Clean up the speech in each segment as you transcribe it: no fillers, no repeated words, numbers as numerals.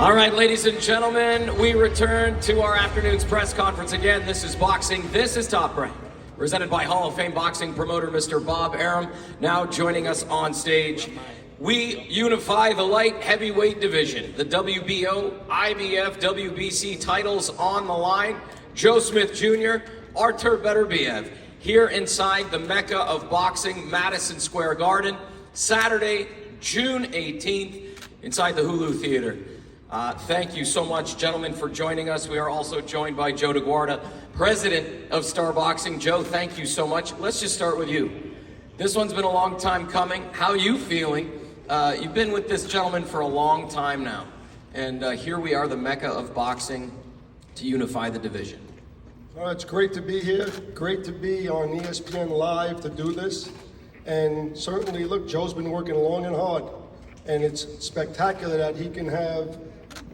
All right, ladies and gentlemen, we return to our afternoon's press conference again. This is boxing. This is Top Rank, presented by Hall of Fame boxing promoter Mr. Bob Arum. Now joining us on stage, we unify the light heavyweight division. The WBO, IBF, WBC titles on the line. Joe Smith Jr., Artur Beterbiev, here inside the Mecca of boxing, Madison Square Garden, Saturday, June 18th, inside the Hulu Theater. Thank you so much, gentlemen, for joining us. We are also joined by Joe DeGuarda, president of Star Boxing. Joe, thank you so much. Let's just start with you. This one's been a long time coming. How are you feeling? You've been with this gentleman for a long time now, and here we are, the Mecca of boxing, to unify the division. It's great to be here. Great to be on ESPN Live to do this. And certainly, look, Joe's been working long and hard, and it's spectacular that he can have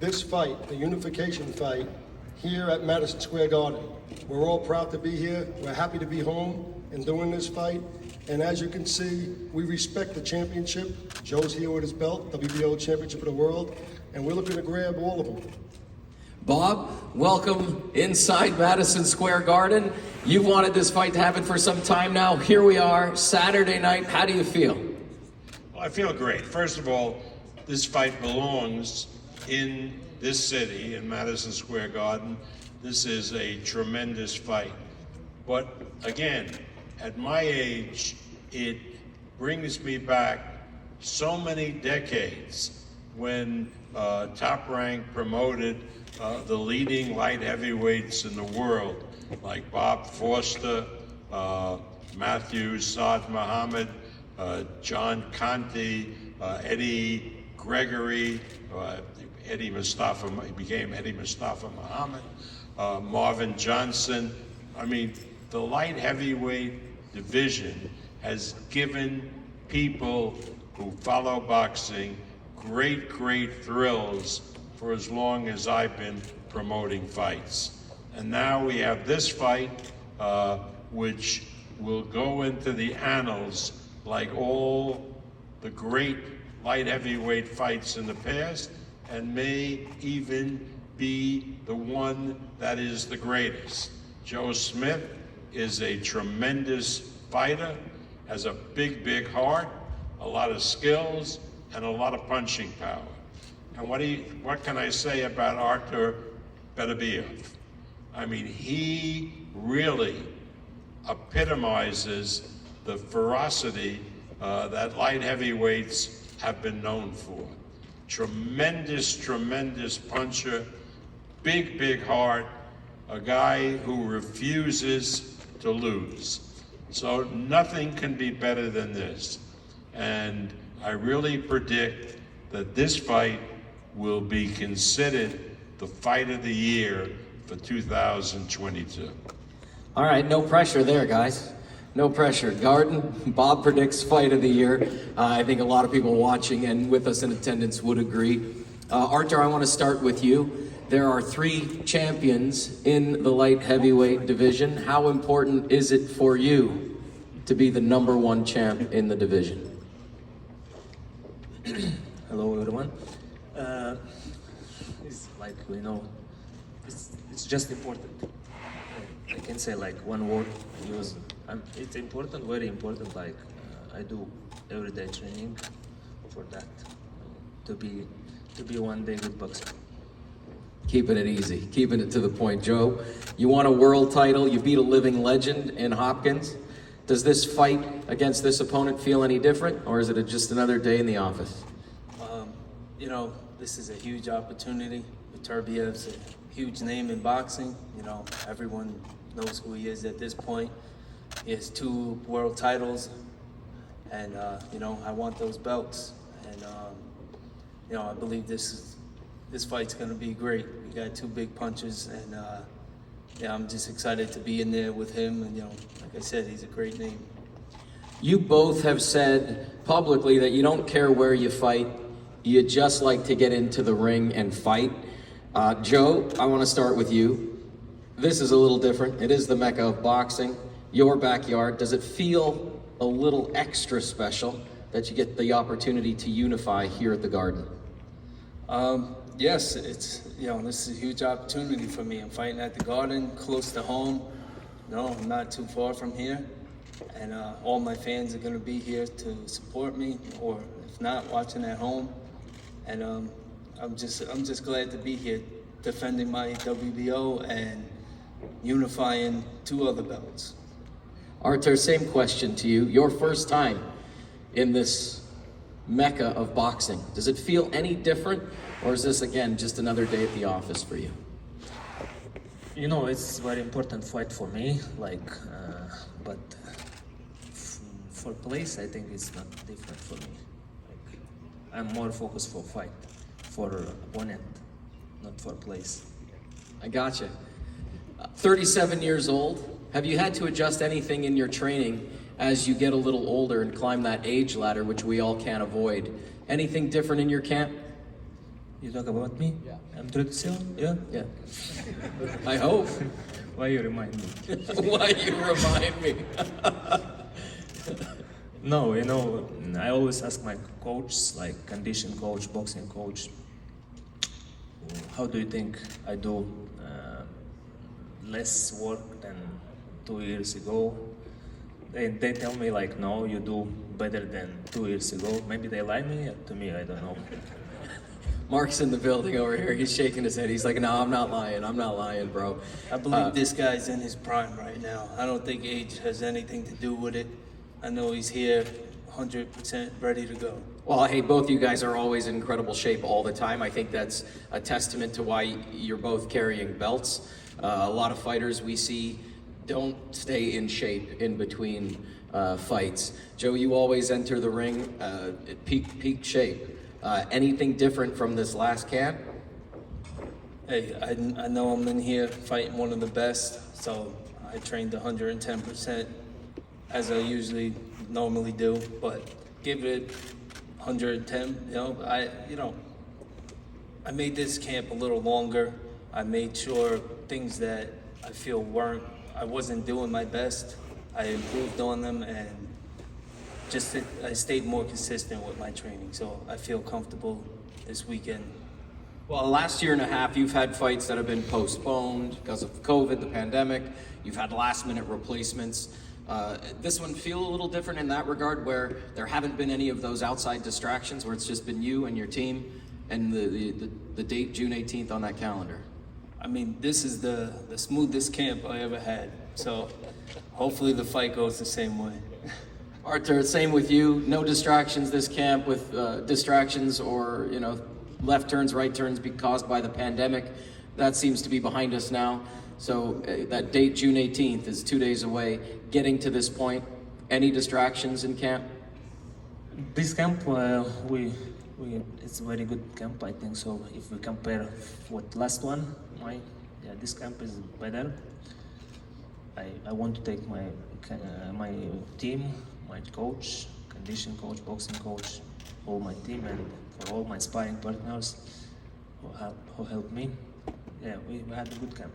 this fight, the unification fight, here at Madison Square Garden. We're all proud to be here. We're happy to be home and doing this fight. And as you can see, we respect the championship. Joe's here with his belt, WBO Championship of the World, and we're looking to grab all of them. Bob, welcome inside Madison Square Garden. You've wanted this fight to happen for some time now. Here we are, Saturday night. How do you feel? Well, I feel great. First of all, this fight belongs in this city, in Madison Square Garden. This is a tremendous fight. But again, at my age, it brings me back so many decades when Top Rank promoted the leading light heavyweights in the world, like Bob Foster, Matthew Saad Muhammad, John Conti, Eddie Gregory, Eddie Mustafa, he became Eddie Mustafa Muhammad, Marvin Johnson. I mean, the light heavyweight division has given people who follow boxing great thrills for as long as I've been promoting fights. And now we have this fight, which will go into the annals like all the great light heavyweight fights in the past, and may even be the one that is the greatest. Joe Smith is a tremendous fighter, has a big heart, a lot of skills, and a lot of punching power. And what can I say about Artur Beterbiev? I mean, he really epitomizes the ferocity that light heavyweights have been known for. Tremendous puncher, big heart, a guy who refuses to lose. So nothing can be better than this. And I really predict that this fight will be considered the fight of the year for 2022. All right, no pressure there, guys. No pressure. Garden, Bob predicts fight of the year. I think a lot of people watching and with us in attendance would agree. Artur, I want to start with you. There are 3 champions in the light heavyweight division. How important is it for you to be the #1 champ in the division? Hello, everyone. It's like, you know, it's just important. I can say like one word. It's important, very important. Like I do everyday training for that to be one day good boxer. Keeping it easy, keeping it to the point. Joe, you won a world title. You beat a living legend in Hopkins. Does this fight against this opponent feel any different, or is it just another day in the office? You know, this is a huge opportunity. Beterbiev's a huge name in boxing. You know, everyone knows who he is at this point. He has 2 world titles, and you know, I want those belts. And you know, I believe this fight's gonna be great. We got 2 big punches, and yeah, I'm just excited to be in there with him. And you know, like I said, he's a great name. You both have said publicly that you don't care where you fight. You just like to get into the ring and fight. Joe, I want to start with you. This is a little different. It is the Mecca of boxing, your backyard. Does it feel a little extra special that you get the opportunity to unify here at the Garden? Yes, it's, this is a huge opportunity for me. I'm fighting at the Garden, close to home. No, I'm not too far from here. And all my fans are gonna be here to support me, or if not, watching at home. And I'm just glad to be here, defending my WBO and unifying 2 other belts. Artur, same question to you. Your first time in this mecca of boxing. Does it feel any different, or is this, again, just another day at the office for you? It's very important fight for me, but for place, I think it's not different for me. I'm more focused for fight, for opponent, not for place. I gotcha. 37 years old. Have you had to adjust anything in your training as you get a little older and climb that age ladder, which we all can't avoid? Anything different in your camp? You talk about me? Yeah. I'm 37? Yeah? Yeah. I hope. Why you remind me? Why you remind me? No, I always ask my coach, like condition coach, boxing coach, how do you think I do less work than 2 years ago? They tell me like, no, you do better than 2 years ago. Maybe they lie me to me, I don't know. Mark's in the building over here. He's shaking his head. He's like, no, I'm not lying, bro. I believe this guy's in his prime right now. I don't think age has anything to do with it. I know he's here 100% ready to go. Well, hey, both you guys are always in incredible shape all the time. I think that's a testament to why you're both carrying belts. A lot of fighters we see don't stay in shape in between fights. Joe, you always enter the ring at peak shape. Anything different from this last camp? Hey, I know I'm in here fighting one of the best, so I trained 110% as I normally do, but give it 110. I made this camp a little longer. I made sure things that I feel I wasn't doing my best, I improved on them, and I stayed more consistent with my training, so I feel comfortable this weekend. Well, last year and a half, you've had fights that have been postponed because of COVID, the pandemic. You've had last-minute replacements. This one feel a little different in that regard, where there haven't been any of those outside distractions, where it's just been you and your team, and the date, June 18th, on that calendar. I mean, this is the smoothest camp I ever had, so hopefully the fight goes the same way. Artur, same with you. No distractions this camp, with distractions or left turns, right turns caused by the pandemic. That seems to be behind us now. So that date, June 18th, is 2 days away. Getting to this point, any distractions in camp? This camp, it's a very good camp, I think so. If we compare with last one, this camp is better. I want to take my team, my coach, condition coach, boxing coach, all my team, and for all my sparring partners who helped me. Yeah, we had a good camp.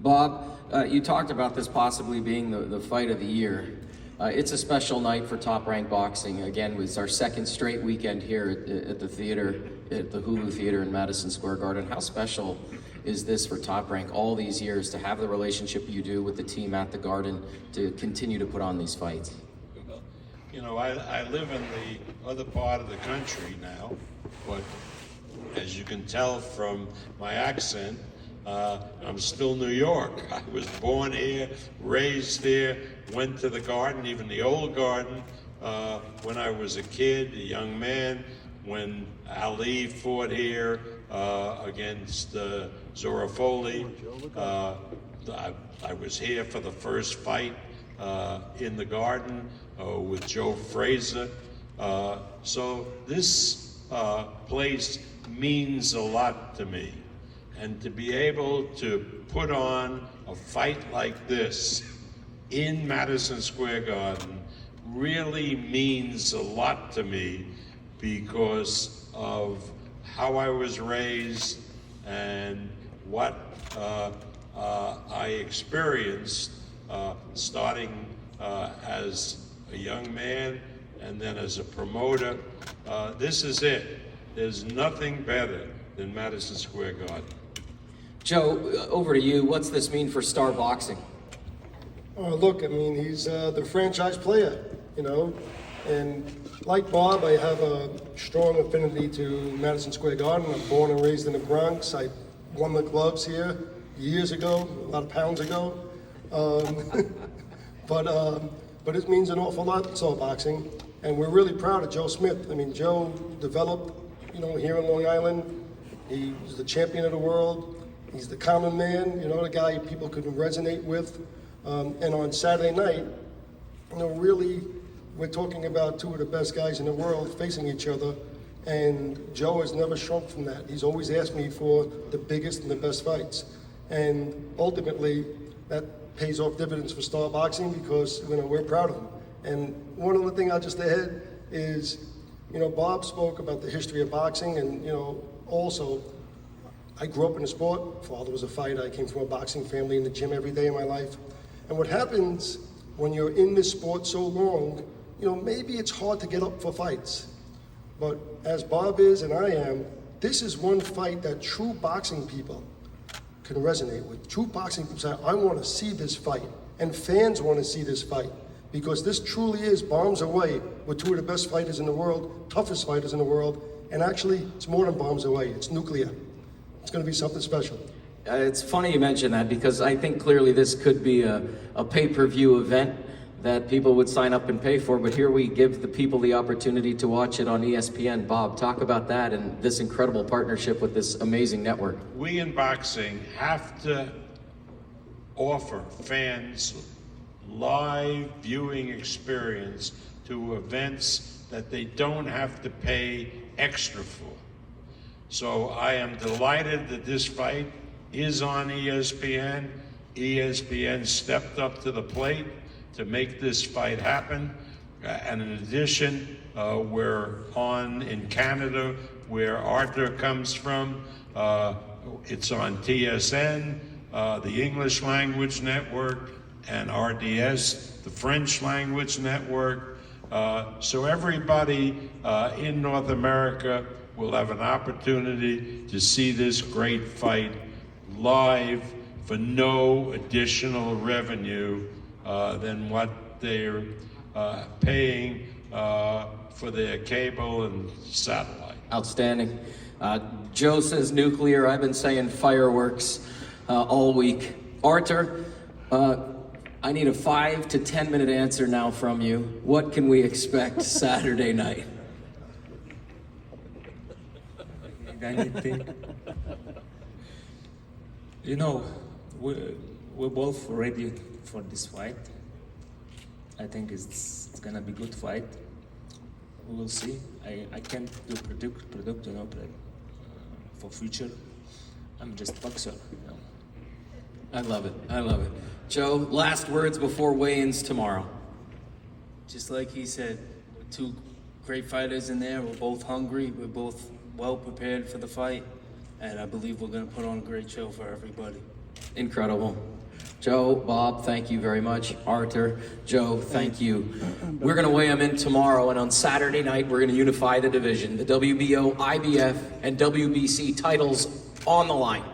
Bob, you talked about this possibly being the fight of the year. It's a special night for Top Rank Boxing. Again, it's our second straight weekend here at the theater, at the Hulu Theater in Madison Square Garden. How special is this for Top Rank all these years to have the relationship you do with the team at the Garden to continue to put on these fights? I live in the other part of the country now, but as you can tell from my accent, I'm still New York. I was born here, raised here, went to the Garden, even the old Garden, when I was a kid, a young man, when Ali fought here against Zora Foley. I was here for the first fight in the Garden with Joe Frazier. So this place means a lot to me. And to be able to put on a fight like this in Madison Square Garden really means a lot to me because of how I was raised and what I experienced starting as a young man and then as a promoter. This is it. There's nothing better than Madison Square Garden. Joe, over to you. What's this mean for Star Boxing? Look, I mean, he's the franchise player, you know, and like Bob, I have a strong affinity to Madison Square Garden. I'm born and raised in the Bronx. I won the gloves here years ago, a lot of pounds ago. But it means an awful lot to Star Boxing, and we're really proud of Joe Smith. I mean, Joe developed, you know, here in Long Island. He was the champion of the world. He's the common man, you know, the guy people could resonate with. And on Saturday night, you know, really, we're talking about two of the best guys in the world facing each other, and Joe has never shrunk from that. He's always asked me for the biggest and the best fights, and ultimately, that pays off dividends for Star Boxing because, you know, we're proud of him. And one other thing I'll just add is, you know, Bob spoke about the history of boxing, and, you know, also, I grew up in the sport. Father was a fighter. I came from a boxing family, in the gym every day of my life. And what happens when you're in this sport so long, you know, maybe it's hard to get up for fights. But as Bob is and I am, this is one fight that true boxing people can resonate with. True boxing people say, I want to see this fight. And fans want to see this fight. Because this truly is bombs away with two of the best fighters in the world, toughest fighters in the world. And actually, it's more than bombs away. It's nuclear. It's going to be something special. It's funny you mention that because I think clearly this could be a pay-per-view event that people would sign up and pay for, but here we give the people the opportunity to watch it on ESPN. Bob, talk about that and this incredible partnership with this amazing network. We in boxing have to offer fans live viewing experience to events that they don't have to pay extra for. So I am delighted that this fight is on ESPN. ESPN stepped up to the plate to make this fight happen. And in addition, we're on in Canada, where Artur comes from. It's on TSN, the English language network, and RDS, the French language network. So everybody in North America will have an opportunity to see this great fight live for no additional revenue than what they're paying for their cable and satellite. Outstanding. Joe says nuclear. I've been saying fireworks all week. Artur, I need a 5 to 10 minute answer now from you. What can we expect Saturday night? Anything. You know, we're both ready for this fight. I think it's gonna be a good fight. We will see. I can't do predict, you know, for future. I'm just boxer, you know. I love it. I love it. Joe, last words before weigh-ins tomorrow. Just like he said, two great fighters in there. We're both hungry. We're both well prepared for the fight. And I believe we're going to put on a great show for everybody. Incredible. Joe, Bob, thank you very much. Artur, Joe, thank you. We're going to weigh them in tomorrow, and on Saturday night, we're going to unify the division. The WBO, IBF, and WBC titles on the line.